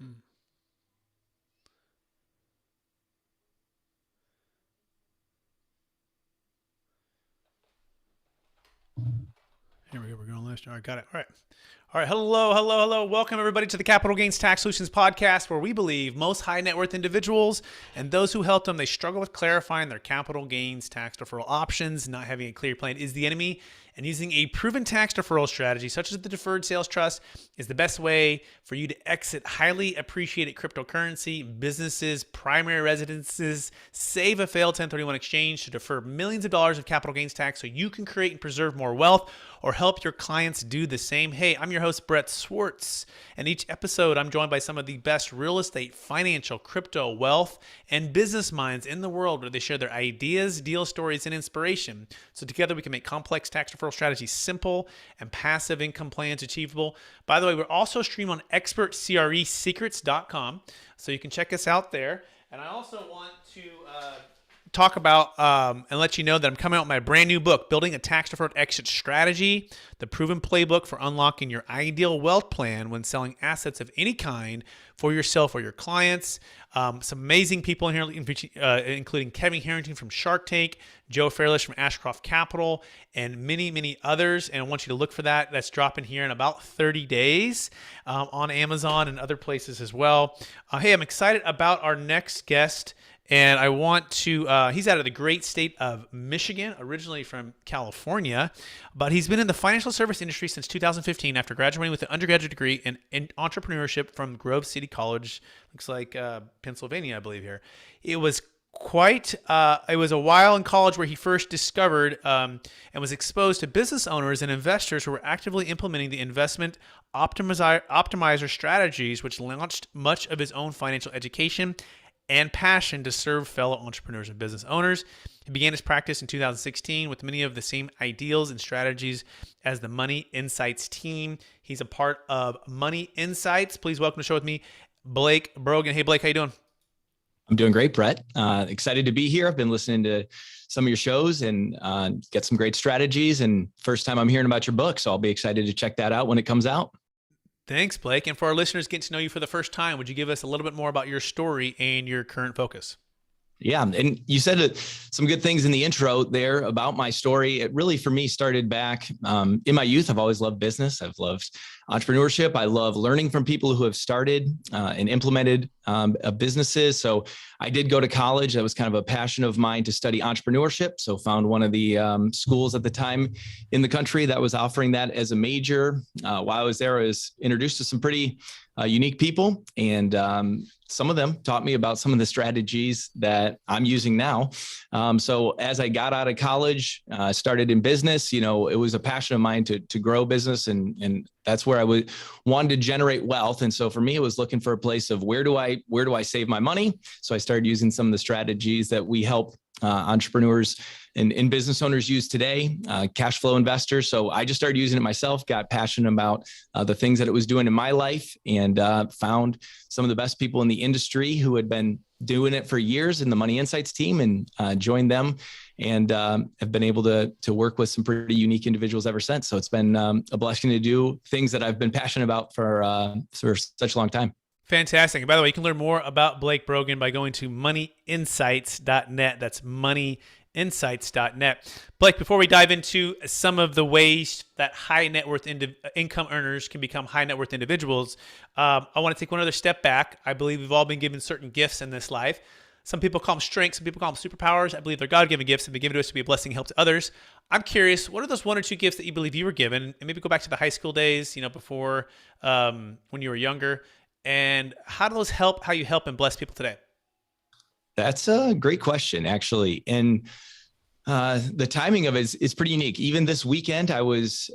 Hmm. Here we go. We're going last. All right, got it. All right. All right. Hello, hello, hello. Welcome, everybody, to the Capital Gains Tax Solutions podcast, where we believe most high net worth individuals and those who help them, they struggle with clarifying their capital gains tax deferral options. Not having a clear plan is the enemy. And using a proven tax deferral strategy, such as the Deferred Sales Trust, is the best way for you to exit highly appreciated cryptocurrency, businesses, primary residences, save a failed 1031 exchange to defer millions of dollars of capital gains tax so you can create and preserve more wealth, or help your clients do the same. Hey, I'm your host, Brett Swarts, and each episode I'm joined by some of the best real estate, financial, crypto, wealth, and business minds in the world, where they share their ideas, deal stories, and inspiration. So together we can make complex tax deferral strategies simple and passive income plans achievable. By the way, we're also streamed on expertcresecrets.com, so you can check us out there. And I also want to talk about and let you know that I'm coming out with my brand new book, Building a Tax Deferred Exit Strategy, the proven playbook for unlocking your ideal wealth plan when selling assets of any kind for yourself or your clients. Some amazing people in here, including Kevin Harrington from Shark Tank, Joe Fairless from Ashcroft Capital, and many, many others. And I want you to look for that. That's dropping here in about 30 days on Amazon and other places as well. Hey, I'm excited about our next guest. And I want to, he's out of the great state of Michigan, originally from California, but he's been in the financial service industry since 2015 after graduating with an undergraduate degree in entrepreneurship from Grove City College, looks like Pennsylvania, I believe here. It was it was a while in college where he first discovered and was exposed to business owners and investors who were actively implementing the investment optimizer strategies, which launched much of his own financial education and passion to serve fellow entrepreneurs and business owners. He began his practice in 2016 with many of the same ideals and strategies as the Money Insights team. He's a part of Money Insights. Please welcome to the show with me, Blake Brogan. Hey, Blake, how you doing? I'm doing great, Brett. Excited to be here. I've been listening to some of your shows and get some great strategies. And first time I'm hearing about your book, so I'll be excited to check that out when it comes out. Thanks, Blake. And for our listeners getting to know you for the first time, would you give us a little bit more about your story and your current focus? Yeah. And you said some good things in the intro there about my story. It really, for me, started back in my youth. I've always loved business. I've loved entrepreneurship. I love learning from people who have started and implemented businesses. So I did go to college. That was kind of a passion of mine to study entrepreneurship. So found one of the schools at the time in the country that was offering that as a major. While I was there, I was introduced to some pretty unique people, and some of them taught me about some of the strategies that I'm using now. So as I got out of college, started in business, it was a passion of mine to grow business, and that's where I wanted to generate wealth. And so for me, it was looking for a place of where do I save my money? So I started using some of the strategies that we help entrepreneurs and business owners use today, cash flow investors. So I just started using it myself, got passionate about the things that it was doing in my life, and found some of the best people in the industry who had been doing it for years in the Money Insights team, and joined them, and have been able to work with some pretty unique individuals ever since. So it's been a blessing to do things that I've been passionate about for such a long time. Fantastic. And by the way, you can learn more about Blake Brogan by going to moneyinsights.net. That's moneyinsights.net. Blake, before we dive into some of the ways that high net worth income earners can become high net worth individuals, I want to take one other step back. I believe we've all been given certain gifts in this life. Some people call them strengths. Some people call them superpowers. I believe they're God-given gifts and been given to us to be a blessing and help to others. I'm curious, what are those one or two gifts that you believe you were given? And maybe go back to the high school days, before when you were younger. And how do those help, how you help and bless people today? That's a great question, actually. And the timing of it is pretty unique. Even this weekend, I was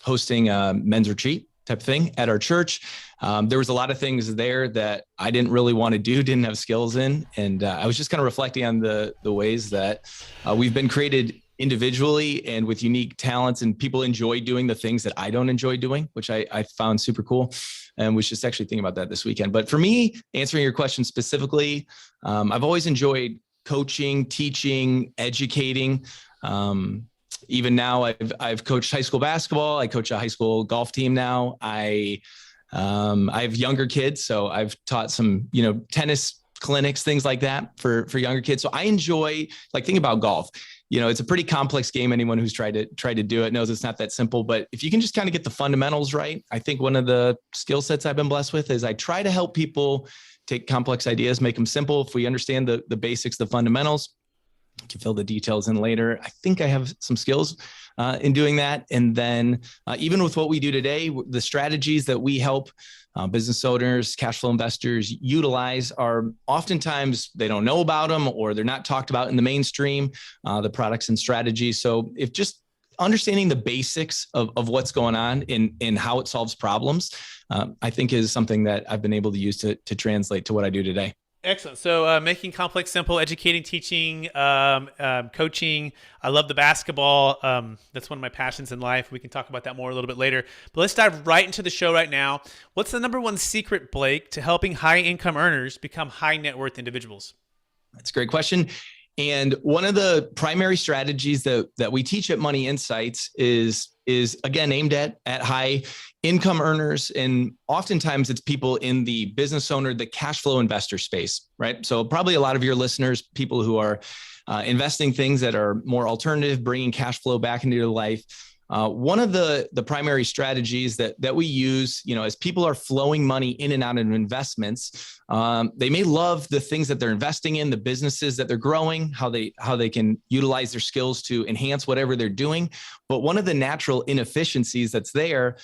hosting a men's retreat type of thing at our church. There was a lot of things there that I didn't really want to do, didn't have skills in. And I was just kind of reflecting on the ways that we've been created individually and with unique talents, and people enjoy doing the things that I don't enjoy doing, which I found super cool, and was just actually thinking about that this weekend. But for me, answering your question specifically, I've always enjoyed coaching, teaching, educating. Even now, I've coached high school basketball. I coach a high school golf team now. I I have younger kids, so I've taught some, tennis clinics, things like that for younger kids. So I enjoy, like, think about golf. It's a pretty complex game. Anyone who's tried to do it knows it's not that simple. But if you can just kind of get the fundamentals right, I think one of the skill sets I've been blessed with is I try to help people take complex ideas, make them simple. If we understand the basics, the fundamentals, you can fill the details in later. I think I have some skills in doing that. And then even with what we do today, the strategies that we help business owners, cash flow investors utilize are oftentimes they don't know about them, or they're not talked about in the mainstream, the products and strategies. So if just understanding the basics of what's going on in how it solves problems, I think is something that I've been able to use to translate to what I do today. Excellent. So making complex simple, educating, teaching, coaching. I love the basketball. That's one of my passions in life. We can talk about that more a little bit later. But let's dive right into the show right now. What's the number one secret, Blake, to helping high income earners become high net worth individuals? That's a great question. And one of the primary strategies that we teach at Money Insights is again aimed at high income earners. And oftentimes it's people in the business owner, the cash flow investor space, right? So probably a lot of your listeners, people who are investing things that are more alternative, bringing cash flow back into your life. One of the primary strategies that we use, as people are flowing money in and out of investments, they may love the things that they're investing in, the businesses that they're growing, how they can utilize their skills to enhance whatever they're doing. But one of the natural inefficiencies that's there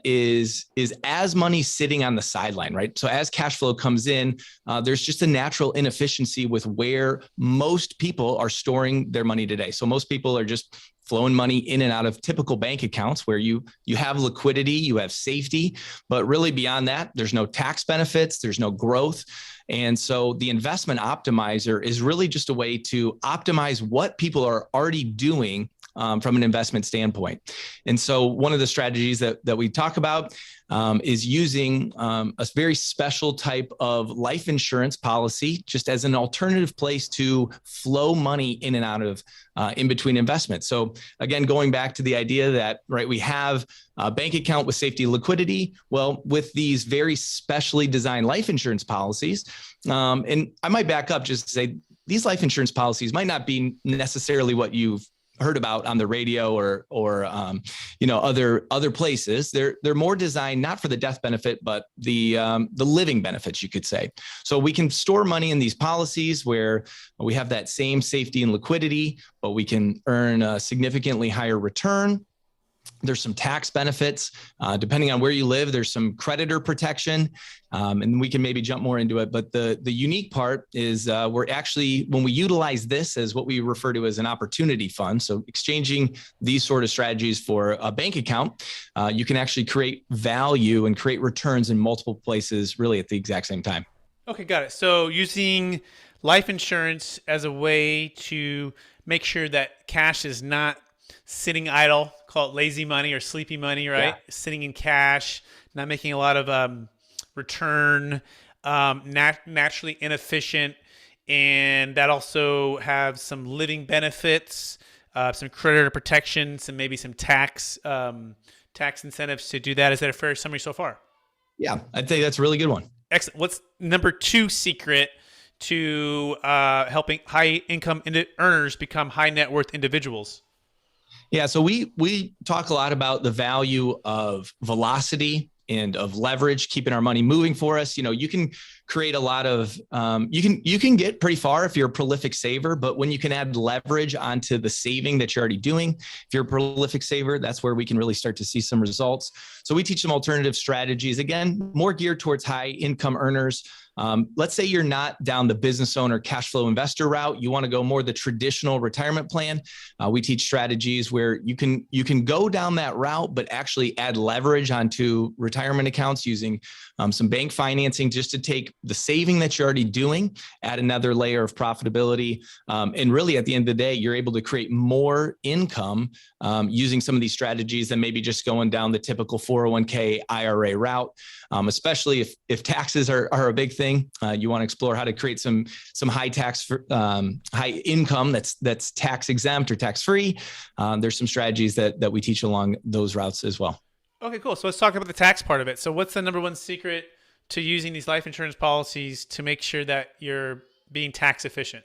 is as money sitting on the sideline, right? So as cash flow comes in, there's just a natural inefficiency with where most people are storing their money today. So most people are just flowing money in and out of typical bank accounts where you have liquidity, you have safety, but really beyond that, there's no tax benefits, there's no growth. And so the investment optimizer is really just a way to optimize what people are already doing from an investment standpoint. And so one of the strategies that we talk about is using a very special type of life insurance policy just as an alternative place to flow money in and out of in between investments. So again, going back to the idea that, right, we have a bank account with safety and liquidity. Well, with these very specially designed life insurance policies, and I might back up just to say these life insurance policies might not be necessarily what you've heard about on the radio or other places. They're more designed not for the death benefit, but the living benefits, you could say. So we can store money in these policies where we have that same safety and liquidity, but we can earn a significantly higher return. There's some tax benefits, depending on where you live. There's some creditor protection, and we can maybe jump more into it. But the unique part is we're actually, when we utilize this as what we refer to as an opportunity fund, so exchanging these sort of strategies for a bank account, you can actually create value and create returns in multiple places really at the exact same time. Okay, got it. So using life insurance as a way to make sure that cash is not sitting idle, call it lazy money or sleepy money, right? Yeah. Sitting in cash, not making a lot of return, naturally inefficient, and that also have some living benefits, some creditor protections, and maybe some tax incentives to do that. Is that a fair summary so far? Yeah, I'd say that's a really good one. Excellent. What's number two secret to helping high income earners become high net worth individuals? Yeah, so we talk a lot about the value of velocity and of leverage, keeping our money moving for us. You can create a lot of, you can get pretty far if you're a prolific saver, but when you can add leverage onto the saving that you're already doing, if you're a prolific saver, that's where we can really start to see some results. So we teach some alternative strategies, again, more geared towards high income earners. Let's say you're not down the business owner cash flow investor route. You want to go more the traditional retirement plan. We teach strategies where you can go down that route, but actually add leverage onto retirement accounts using some bank financing just to take the saving that you're already doing, add another layer of profitability. And really at the end of the day, you're able to create more income using some of these strategies than maybe just going down the typical 401k IRA route, especially if taxes are a big thing. You want to explore how to create some high tax, high income that's tax exempt or tax free. There's some strategies that we teach along those routes as well. Okay, cool. So let's talk about the tax part of it. So what's the number one secret to using these life insurance policies to make sure that you're being tax efficient?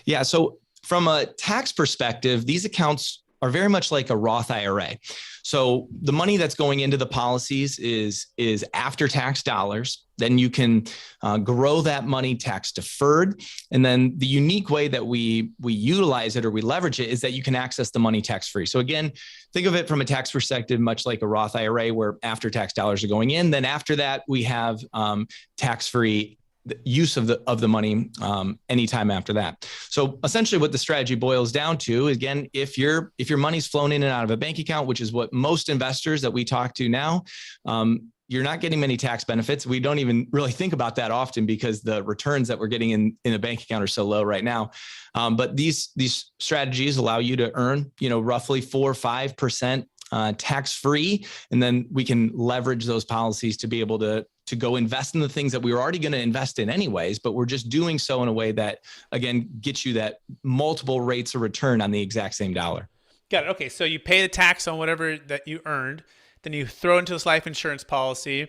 Yeah. So from a tax perspective, these accounts are very much like a Roth IRA. So the money that's going into the policies is after tax dollars. Then you can grow that money tax deferred. And then the unique way that we utilize it or we leverage it is that you can access the money tax free. So again, think of it from a tax perspective, much like a Roth IRA, where after tax dollars are going in. Then after that, we have tax free use of the money anytime after that. So essentially what the strategy boils down to, again, if your money's flown in and out of a bank account, which is what most investors that we talk to now, you're not getting many tax benefits. We don't even really think about that often because the returns that we're getting in a bank account are so low right now. But these strategies allow you to earn, roughly 4 or 5% tax free. And then we can leverage those policies to be able to go invest in the things that we were already going to invest in anyways, but we're just doing so in a way that, again, gets you that multiple rates of return on the exact same dollar. Got it. Okay. So you pay the tax on whatever that you earned, then you throw into this life insurance policy,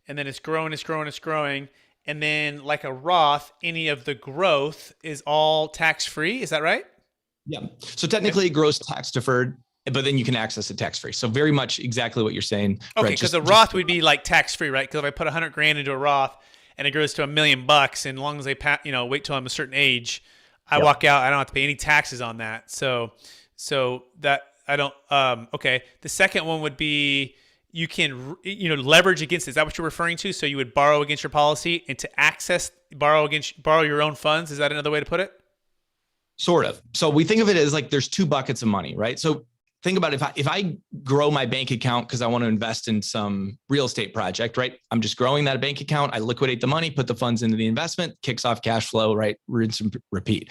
and then it's growing. And then like a Roth, any of the growth is all tax free. Is that right? Yeah. So technically it grows tax deferred, but then you can access it tax free. So very much exactly what you're saying. Okay, because a Roth would be like tax free, right? Because if I put $100,000 into a Roth and it grows to $1 million, and as long as they wait till I'm a certain age, I walk out. I don't have to pay any taxes on that. So that I don't. Okay. The second one would be you can leverage against it. Is that what you're referring to? So you would borrow against your policy and to borrow your own funds. Is that another way to put it? Sort of. So we think of it as like there's two buckets of money, right? So think about if I grow my bank account because I want to invest in some real estate project, right? I'm just growing that bank account. I liquidate the money, put the funds into the investment, kicks off cash flow, right? Rinse and repeat.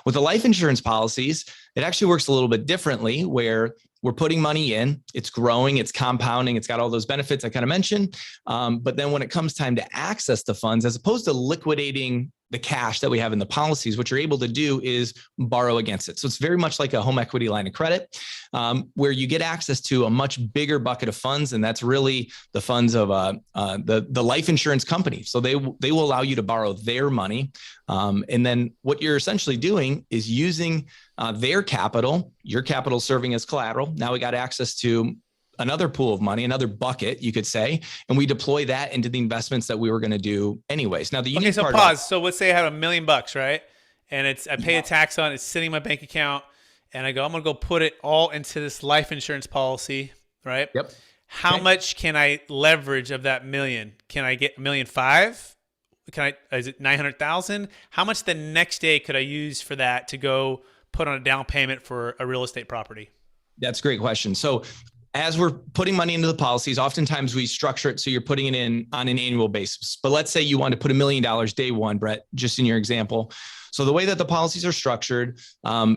With the life insurance policies, it actually works a little bit differently where we're putting money in, it's growing, it's compounding, it's got all those benefits I kind of mentioned. But then when it comes time to access the funds, as opposed to liquidating the cash that we have in the policies, what you're able to do is borrow against it. So it's very much like a home equity line of credit, where you get access to a much bigger bucket of funds. And that's really the funds of the life insurance company. So they will allow you to borrow their money. And then what you're essentially doing is using their capital, your capital serving as collateral. Now we got access to another pool of money, another bucket, you could say, and we deploy that into the investments that we were going to do anyways. Now the unique part. Okay, so pause. So let's say I have $1 million, right? And I pay a tax on it, it's sitting in my bank account, and I go, I'm going to go put it all into this life insurance policy, right? Yep. How much can I leverage of that million? Can I get $1.5 million? Is it 900,000? How much the next day could I use for that to go put on a down payment for a real estate property? That's a great question. So as we're putting money into the policies, oftentimes we structure it so you're putting it in on an annual basis. But let's say you want to put $1 million day one, Brett, just in your example. So the way that the policies are structured,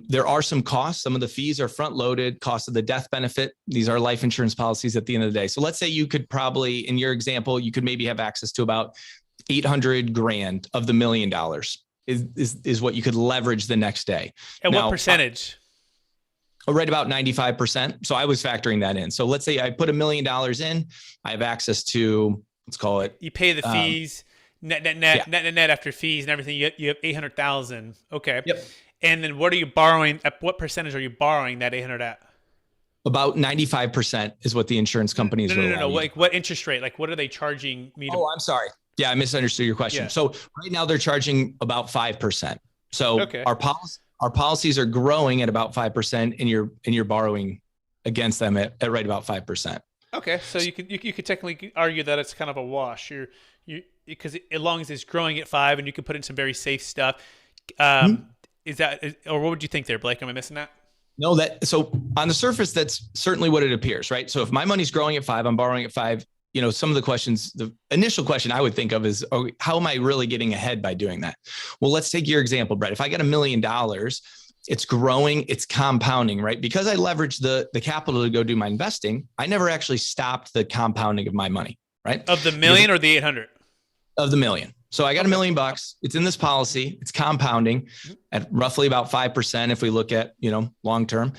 there are some costs. Some of the fees are front loaded, cost of the death benefit. These are life insurance policies at the end of the day. So let's say you could probably, in your example, you could maybe have access to about $800,000 of the $1 million is what you could leverage the next day. And what percentage? Right about 95%. So I was factoring that in. So let's say I put $1 million in, I have access to, let's call it. You pay the fees, net after fees and everything. You have 800,000. Okay. Yep. And then what are you borrowing? At what percentage are you borrowing that 800 at? About 95% is what the insurance companies will. No. Like what interest rate? Like what are they charging me? I'm sorry. Yeah, I misunderstood your question. Yeah. So right now they're charging about 5%. So our policies are growing at about 5%, and you're borrowing against them at right about 5%. Okay, so you could technically argue that it's kind of a wash. You because as long as it's growing at 5, and you can put in some very safe stuff. Is that, or what would you think there, Blake? Am I missing that? No, so on the surface, that's certainly what it appears, right? So if my money's growing at 5, I'm borrowing at 5. Some of the questions, the initial question I would think of is, how am I really getting ahead by doing that? Well, let's take your example, Brett. If I get $1 million, it's growing, it's compounding, right? Because I leveraged the capital to go do my investing, I never actually stopped the compounding of my money, right? Of the million or the 800? Of the million. So I got $1 million. It's in this policy. It's compounding at roughly about 5%. If we look at, long term,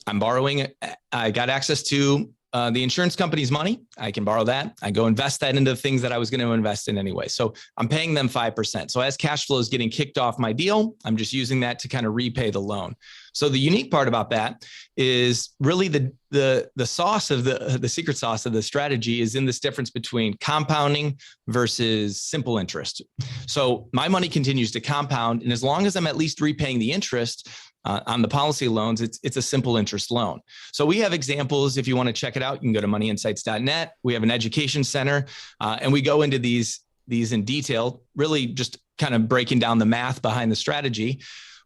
I'm borrowing. I got access to the insurance company's money. I can borrow that. I go invest that into things that I was going to invest in anyway. So I'm paying them 5%. So as cash flow is getting kicked off my deal, I'm just using that to kind of repay the loan. So the unique part about that is really the sauce of the secret sauce of the strategy is in this difference between compounding versus simple interest. So my money continues to compound, and as long as I'm at least repaying the interest on the policy loans, it's a simple interest loan. So we have examples. If you want to check it out, you can go to moneyinsights.net. We have an education center, and we go into these in detail, really just kind of breaking down the math behind the strategy.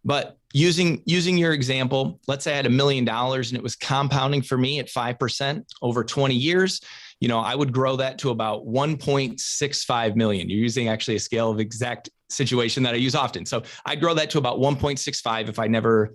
But using your example, let's say I had $1 million and it was compounding for me at 5% over 20 years. I would grow that to about 1.65 million. You're using actually a scale of exact situation that I use often. So I'd grow that to about 1.65 if I never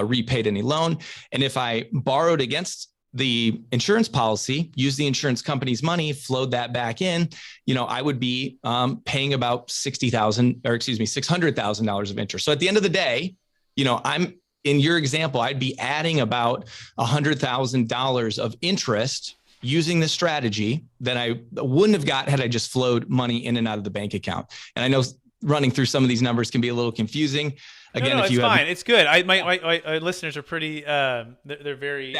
repaid any loan. And if I borrowed against the insurance policy, use the insurance company's money, flowed that back in, I would be paying about $600,000 of interest. So at the end of the day, I'm in your example, I'd be adding about $100,000 of interest using this strategy that I wouldn't have got had I just flowed money in and out of the bank account. And I know running through some of these numbers can be a little confusing. Again, no, it's fine. It's good. My listeners are pretty, they're very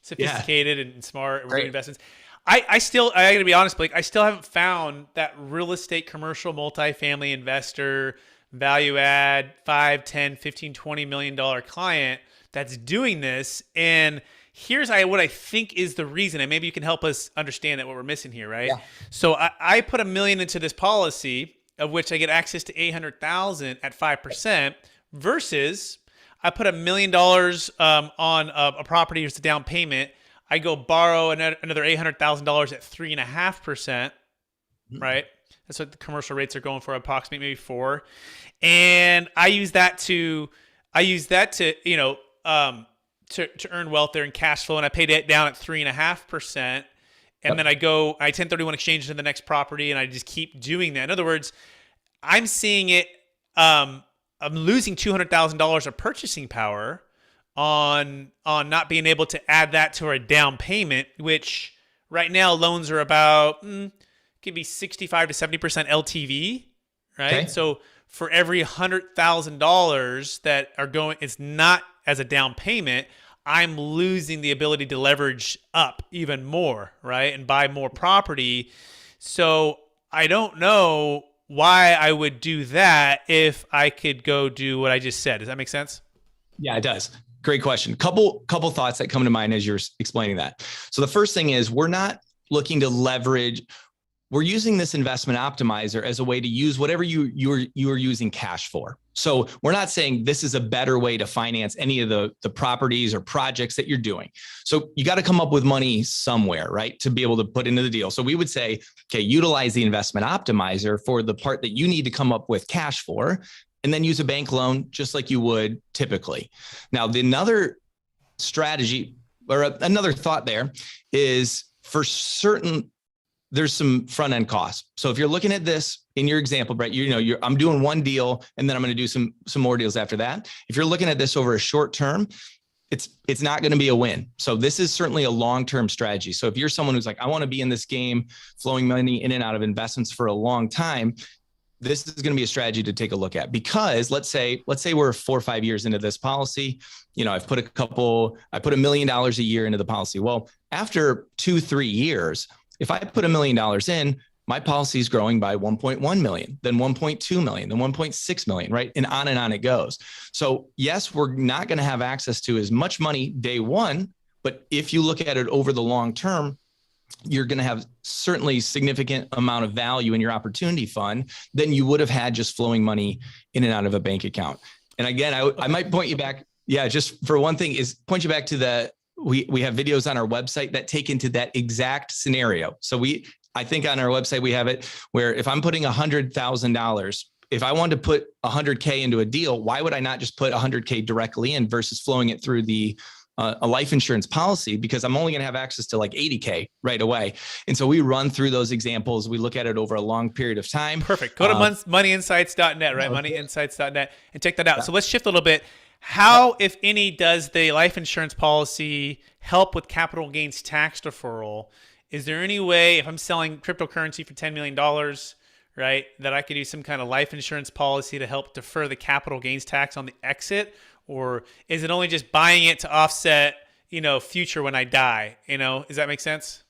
sophisticated and smart with investments. I gotta be honest, Blake, I still haven't found that real estate, commercial, multifamily investor, value add, 5, 10, 15, $20 million client that's doing this. And here's what I think is the reason, and maybe you can help us understand that what we're missing here, right? Yeah. So I put $1 million into this policy, of which I get access to $800,000 at 5%, versus I put $1 million on a property as a down payment. I go borrow another $800,000 at 3.5%, right? That's what the commercial rates are going for, approximately maybe 4%. And I use that to earn wealth there in cash flow, and I paid it down at 3.5%. And then I 1031 exchange to the next property, and I just keep doing that. In other words, I'm seeing it. I'm losing $200,000 of purchasing power on not being able to add that to our down payment, which right now loans are about could be 65 to 70% LTV, right? Okay. So for every $100,000 that are going, it's not as a down payment, I'm losing the ability to leverage up even more, right? And buy more property. So I don't know why I would do that if I could go do what I just said. Does that make sense? Yeah, it does. Great question. Couple thoughts that come to mind as you're explaining that. So the first thing is we're not looking to leverage. We're using this investment optimizer as a way to use whatever you're using cash for. So we're not saying this is a better way to finance any of the properties or projects that you're doing. So you got to come up with money somewhere, right, to be able to put into the deal. So we would say, okay, utilize the investment optimizer for the part that you need to come up with cash for, and then use a bank loan just like you would typically. Now, another strategy or another thought there is for certain, there's some front end costs. So if you're looking at this in your example, Brett, I'm doing one deal and then I'm going to do some more deals after that. If you're looking at this over a short term, it's not going to be a win. So this is certainly a long-term strategy. So if you're someone who's like, I want to be in this game, flowing money in and out of investments for a long time, this is going to be a strategy to take a look at, because let's say we're 4 or 5 years into this policy. I put $1 million a year into the policy. Well, after 2-3 years, if I put $1 million in, my policy is growing by 1.1 million, then 1.2 million, then 1.6 million, right? And on it goes. So yes, we're not going to have access to as much money day one, but if you look at it over the long term, you're going to have certainly significant amount of value in your opportunity fund than you would have had just flowing money in and out of a bank account. And again, I might point you back. Yeah, just for one thing is point you back to we have videos on our website that take into that exact scenario. So I think on our website, we have it where if I'm putting $100,000, if I wanted to put 100K into a deal, why would I not just put 100K directly in versus flowing it through a life insurance policy? Because I'm only going to have access to like 80K right away. And so we run through those examples. We look at it over a long period of time. Perfect. Go to moneyinsights.net, right? Moneyinsights.net and check that out. Yeah. So let's shift a little bit. How, if any, does the life insurance policy help with capital gains tax deferral? Is there any way, if I'm selling cryptocurrency for $10 million, right, that I could do some kind of life insurance policy to help defer the capital gains tax on the exit? Or is it only just buying it to offset, future when I die? Does that make sense?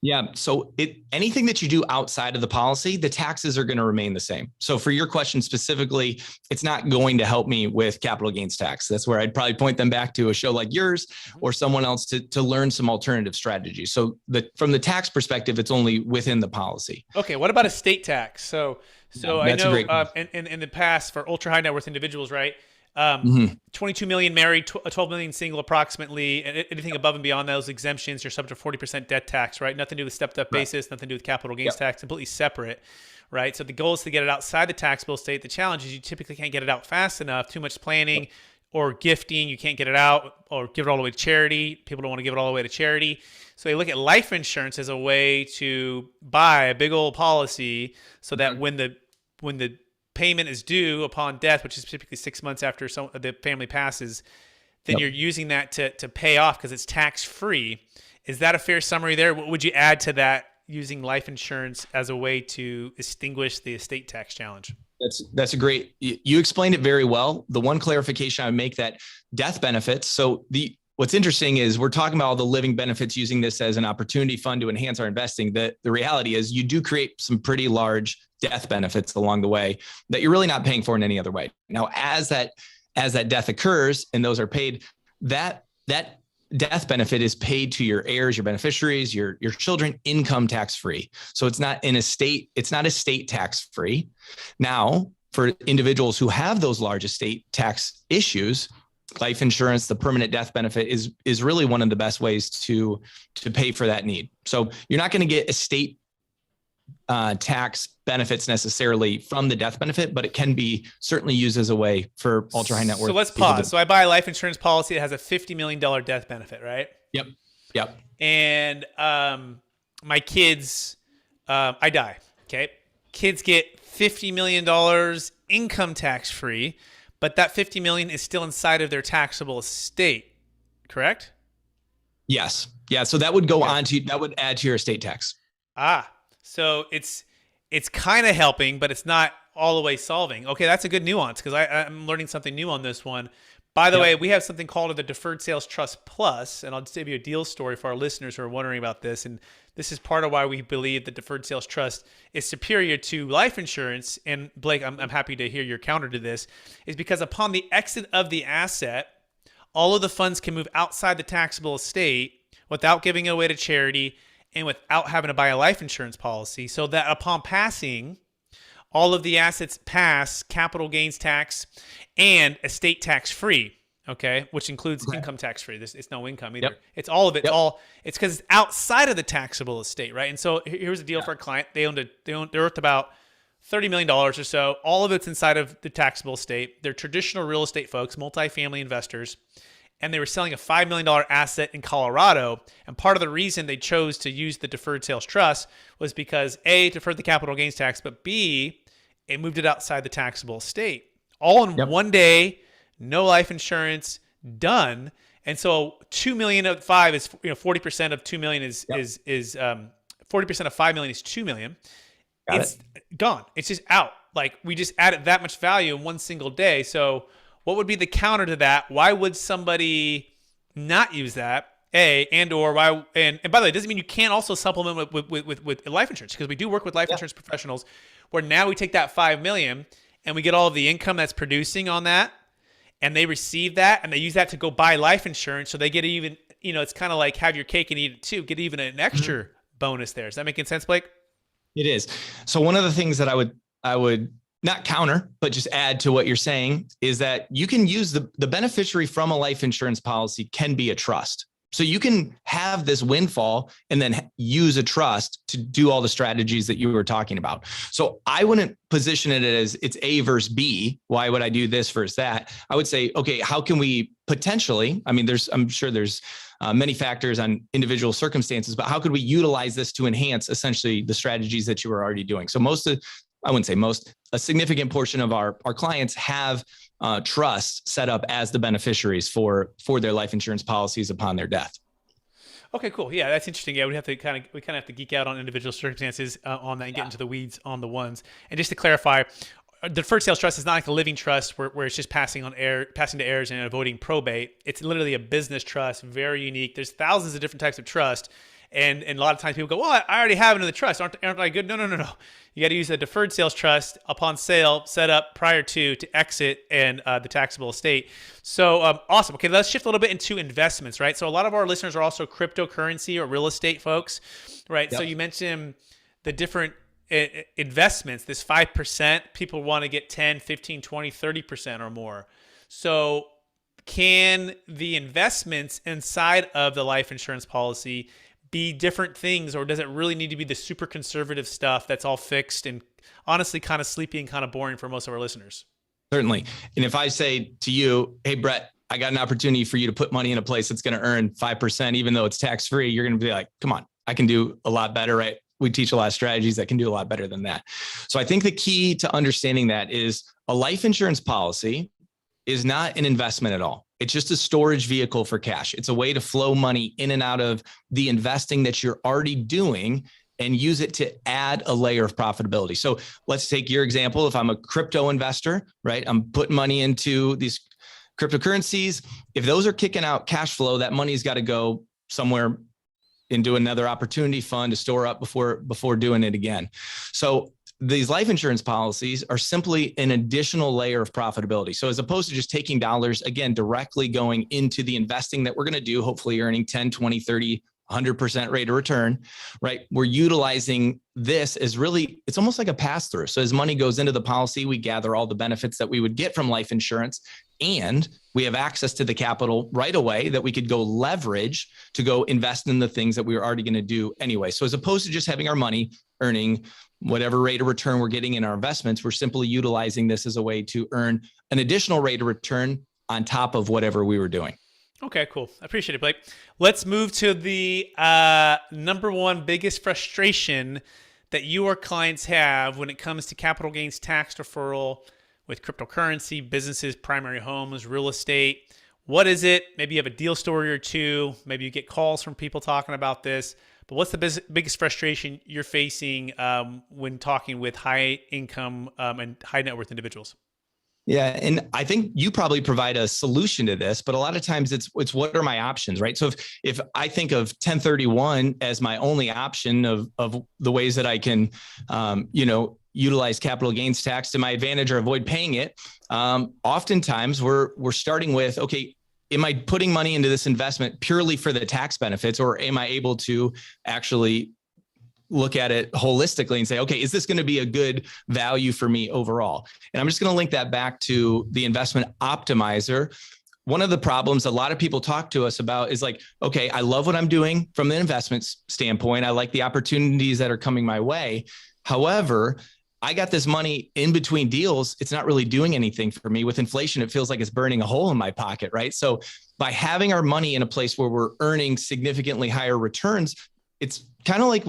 Yeah. So anything that you do outside of the policy, the taxes are going to remain the same. So for your question specifically, it's not going to help me with capital gains tax. That's where I'd probably point them back to a show like yours or someone else to learn some alternative strategies. So from the tax perspective, it's only within the policy. Okay. What about estate tax? So I That's a know great question. in the past for ultra high net worth individuals, right? 22 million married, 12 million single approximately. Anything above and beyond those exemptions, you're subject to 40% debt tax, right? Nothing to do with stepped up basis, nothing to do with capital gains tax, completely separate, right? So the goal is to get it outside the taxable estate. The challenge is you typically can't get it out fast enough, too much planning or gifting. You can't get it out or give it all the way to charity. People don't want to give it all the way to charity. So they look at life insurance as a way to buy a big old policy so that when the payment is due upon death, which is typically 6 months after the family passes, then you're using that to pay off because it's tax free. Is that a fair summary there? What would you add to that, using life insurance as a way to extinguish the estate tax challenge? That's a great, you explained it very well. The one clarification I would make, that death benefits. So what's interesting is we're talking about all the living benefits using this as an opportunity fund to enhance our investing. The reality is you do create some pretty large death benefits along the way that you're really not paying for in any other way. Now, as that death occurs and those are paid, that death benefit is paid to your heirs, your beneficiaries, your children, income tax free. So it's not estate tax free. Now, for individuals who have those large estate tax issues, life insurance, the permanent death benefit is really one of the best ways to pay for that need. So you're not going to get estate tax benefits necessarily from the death benefit, but it can be certainly used as a way for ultra high net worth. So let's pause. So I buy a life insurance policy that has a $50 million death benefit, right? Yep. And my kids, I die. Okay. Kids get $50 million income tax free, but that $50 million is still inside of their taxable estate, correct? Yes. Yeah. So that would go on that would add to your estate tax. So it's kind of helping, but it's not all the way solving. Okay, that's a good nuance because I'm learning something new on this one. By the way, we have something called the Deferred Sales Trust Plus, and I'll just give you a deal story for our listeners who are wondering about this. And this is part of why we believe the Deferred Sales Trust is superior to life insurance. And Blake, I'm happy to hear your counter to this, is because upon the exit of the asset, all of the funds can move outside the taxable estate without giving it away to charity and without having to buy a life insurance policy, so that upon passing, all of the assets pass capital gains tax and estate tax free, okay, which includes income tax free. It's no income either. It's all of it. It's because it's outside of the taxable estate, right? And so here's the deal for a client. They're worth about $30 million or so. All of it's inside of the taxable estate. They're traditional real estate folks, multifamily investors. And they were selling a $5 million asset in Colorado. And part of the reason they chose to use the Deferred Sales Trust was because A, it deferred the capital gains tax, but B, it moved it outside the taxable estate. All in one day, no life insurance, done. And so 2 million of 5 is 40% of 2 million is 40% of 5 million is 2 million. It's gone. It's just out. Like, we just added that much value in one single day. So what would be the counter to that? Why would somebody not use that? Or why? And by the way, it doesn't mean you can't also supplement with life insurance, because we do work with life insurance professionals where now we take that 5 million and we get all of the income that's producing on that, and they receive that and they use that to go buy life insurance. So they get even, it's kind of like have your cake and eat it too. Get even an extra bonus there. Is that making sense, Blake? It is. So one of the things that I would not counter, but just add to what you're saying is that you can use the beneficiary from a life insurance policy can be a trust. So you can have this windfall and then use a trust to do all the strategies that you were talking about. So I wouldn't position it as it's A versus B. Why would I do this versus that? I would say, okay, how can we potentially, I'm sure there's many factors on individual circumstances, but how could we utilize this to enhance essentially the strategies that you were already doing? So a significant portion of our clients have trust set up as the beneficiaries for their life insurance policies upon their death. Okay, cool. Yeah, that's interesting. Yeah, we kind of have to geek out on individual circumstances on that and get into the weeds on the ones. And just to clarify, the deferred sales trust is not like a living trust where it's just passing to heirs and avoiding probate. It's literally a business trust, very unique. There's thousands of different types of trust. And a lot of times people go, well, I already have it in the trust. Aren't I good? No. You got to use a deferred sales trust upon sale, set up prior to exit and the taxable estate. So awesome. Okay, let's shift a little bit into investments, right? So a lot of our listeners are also cryptocurrency or real estate folks, right? Yep. So you mentioned the different investments, this 5%, people want to get 10, 15, 20, 30% or more. So can the investments inside of the life insurance policy be different things, or does it really need to be the super conservative stuff that's all fixed and honestly kind of sleepy and kind of boring for most of our listeners? Certainly. And if I say to you, hey, Brett, I got an opportunity for you to put money in a place that's going to earn 5%, even though it's tax-free, you're going to be like, come on, I can do a lot better, right? We teach a lot of strategies that can do a lot better than that. So I think the key to understanding that is a life insurance policy is not an investment at all. It's just a storage vehicle for cash. It's a way to flow money in and out of the investing that you're already doing and use it to add a layer of profitability. So let's take your example. If I'm a crypto investor, right? I'm putting money into these cryptocurrencies. If those are kicking out cash flow, that money's got to go somewhere into another opportunity fund to store up before doing it again. So these life insurance policies are simply an additional layer of profitability. So as opposed to just taking dollars, again, directly going into the investing that we're going to do, hopefully earning 10, 20, 30, 100% rate of return, right? We're utilizing this as really, it's almost like a pass through. So as money goes into the policy, we gather all the benefits that we would get from life insurance, and we have access to the capital right away that we could go leverage to go invest in the things that we were already going to do anyway. So as opposed to just having our money earning whatever rate of return we're getting in our investments, we're simply utilizing this as a way to earn an additional rate of return on top of whatever we were doing. Okay, cool. I appreciate it, Blake. Let's move to the number one biggest frustration that your clients have when it comes to capital gains tax deferral with cryptocurrency, businesses, primary homes, real estate. What is it? Maybe you have a deal story or two. Maybe you get calls from people talking about this. But what's the biggest frustration you're facing when talking with high income and high net worth individuals? Yeah. And I think you probably provide a solution to this, but a lot of times it's what are my options, right? So if I think of 1031 as my only option of the ways that I can, utilize capital gains tax to my advantage or avoid paying it, oftentimes we're starting with, okay, am I putting money into this investment purely for the tax benefits, or am I able to actually look at it holistically and say, okay, is this going to be a good value for me overall? And I'm just going to link that back to the investment optimizer. One of the problems a lot of people talk to us about is like, okay, I love what I'm doing from the investment standpoint. I like the opportunities that are coming my way. However, I got this money in between deals. It's not really doing anything for me. With inflation, it feels like it's burning a hole in my pocket, right? So by having our money in a place where we're earning significantly higher returns, it's kind of like,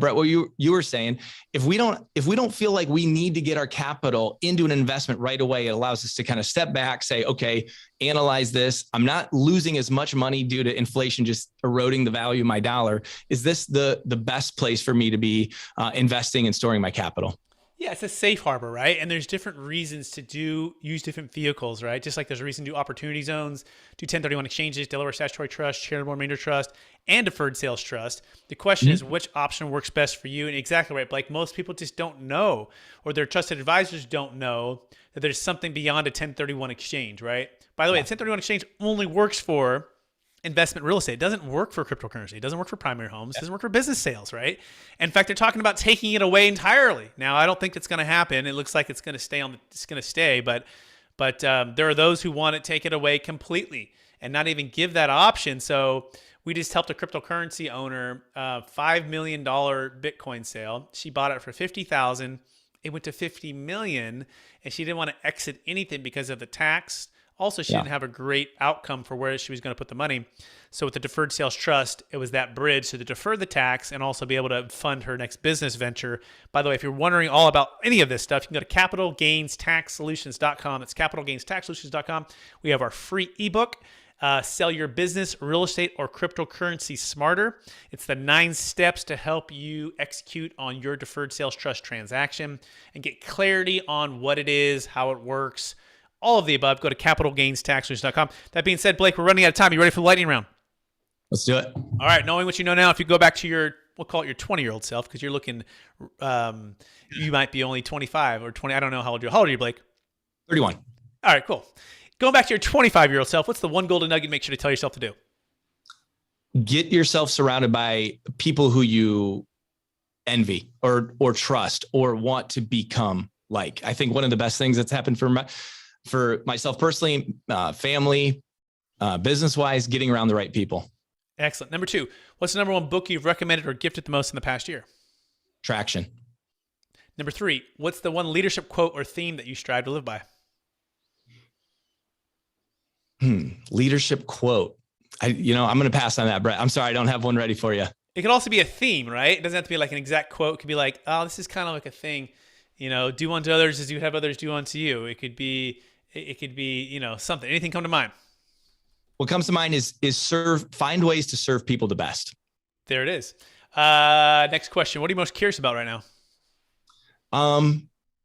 Brett, what you were saying, if we don't feel like we need to get our capital into an investment right away, it allows us to kind of step back, say, okay, analyze this. I'm not losing as much money due to inflation just eroding the value of my dollar. Is this the best place for me to be investing and storing my capital? Yeah, it's a safe harbor, right? And there's different reasons to use different vehicles, right? Just like there's a reason to do opportunity zones, do 1031 exchanges, Delaware Statutory Trust, Charitable Remainder Trust, and Deferred Sales Trust. The question is which option works best for you? And exactly right, like most people just don't know, or their trusted advisors don't know that there's something beyond a 1031 exchange, right? By the way, a 1031 exchange only works for investment real estate. It doesn't work for cryptocurrency. It doesn't work for primary homes. It doesn't work for business sales, right? In fact, they're talking about taking it away entirely. Now, I don't think it's going to happen. It looks like it's going to stay, but there are those who want to take it away completely and not even give that option. So we just helped a cryptocurrency owner $5 million Bitcoin sale. She bought it for $50,000. It went to $50 million, and she didn't want to exit anything because of the tax Also, she didn't have a great outcome for where she was going to put the money. So with the Deferred Sales Trust, it was that bridge to defer the tax and also be able to fund her next business venture. By the way, if you're wondering all about any of this stuff, you can go to capitalgainstaxsolutions.com. That's capitalgainstaxsolutions.com. We have our free ebook, Sell Your Business, Real Estate, or Cryptocurrency Smarter. It's the 9 steps to help you execute on your Deferred Sales Trust transaction and get clarity on what it is, how it works, all of the above. Go to capitalgainstaxsolutions.com. That being said, Blake, we're running out of time. You ready for the lightning round? Let's do it. All right. Knowing what you know now, if you go back to your, we'll call it your 20-year-old self, because you're looking, you might be only 25 or 20. I don't know how old you are. How old are you, Blake? 31. All right, cool. Going back to your 25-year-old self, what's the one golden nugget you make sure to tell yourself to do? Get yourself surrounded by people who you envy or trust or want to become like. I think one of the best things that's happened for myself personally, family, business-wise, getting around the right people. Excellent. Number 2, what's the number 1 book you've recommended or gifted the most in the past year? Traction. Number 3, what's the one leadership quote or theme that you strive to live by? Leadership quote. I'm going to pass on that, Brett. I'm sorry. I don't have one ready for you. It could also be a theme, right? It doesn't have to be like an exact quote. It could be like, oh, this is kind of like a thing, do unto others as you have others do unto you. It could be, something. Anything come to mind? What comes to mind is find ways to serve people the best. There it is. Next question. What are you most curious about right now?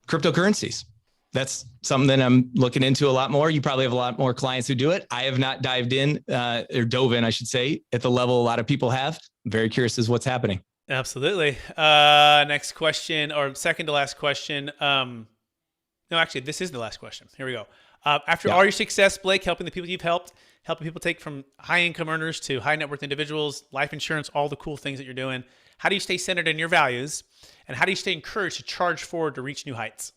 Cryptocurrencies. That's something that I'm looking into a lot more. You probably have a lot more clients who do it. I have not dove in, I should say, at the level a lot of people have. I'm very curious as what's happening. Absolutely. Next question, or second to last question. No, actually, this is the last question. Here we go. After all your success, Blake, helping the people you've helped, helping people take from high income earners to high net worth individuals, life insurance, all the cool things that you're doing, how do you stay centered in your values? And how do you stay encouraged to charge forward to reach new heights?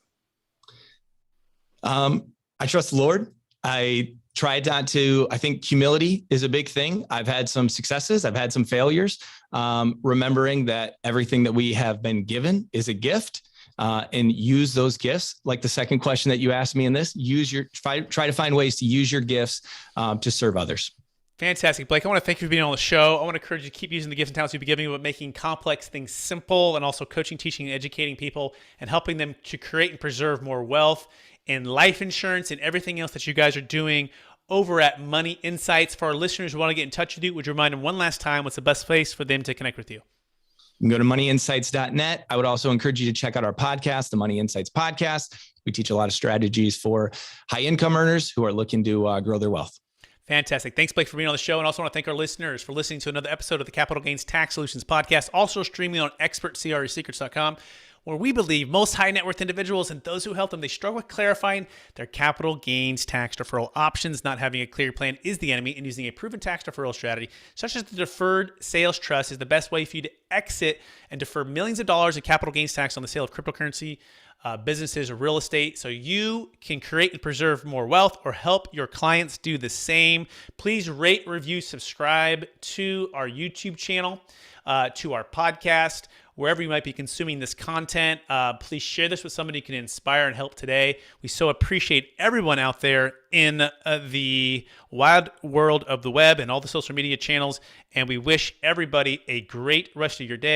I trust the Lord. I tried not to, I think humility is a big thing. I've had some successes. I've had some failures. Remembering that everything that we have been given is a gift, and use those gifts. Like the second question that you asked me in this, try to find ways to use your gifts, to serve others. Fantastic, Blake. I want to thank you for being on the show. I want to encourage you to keep using the gifts and talents you've been giving, but making complex things simple, and also coaching, teaching, and educating people and helping them to create and preserve more wealth in life insurance and everything else that you guys are doing over at Money Insights. For our listeners who want to get in touch with you, would you remind them one last time what's the best place for them to connect with you? You can go to moneyinsights.net. I would also encourage you to check out our podcast, the Money Insights Podcast. We teach a lot of strategies for high income earners who are looking to grow their wealth. Fantastic. Thanks, Blake, for being on the show. And also want to thank our listeners for listening to another episode of the Capital Gains Tax Solutions Podcast, also streaming on expertcresecrets.com, where we believe most high net worth individuals and those who help them, they struggle with clarifying their capital gains tax deferral options. Not having a clear plan is the enemy, and using a proven tax deferral strategy, such as the Deferred Sales Trust, is the best way for you to exit and defer millions of dollars of capital gains tax on the sale of cryptocurrency, businesses, or real estate, so you can create and preserve more wealth or help your clients do the same. Please rate, review, subscribe to our YouTube channel, to our podcast, wherever you might be consuming this content. Please share this with somebody who can inspire and help today. We so appreciate everyone out there in the wide world of the web and all the social media channels, and we wish everybody a great rest of your day.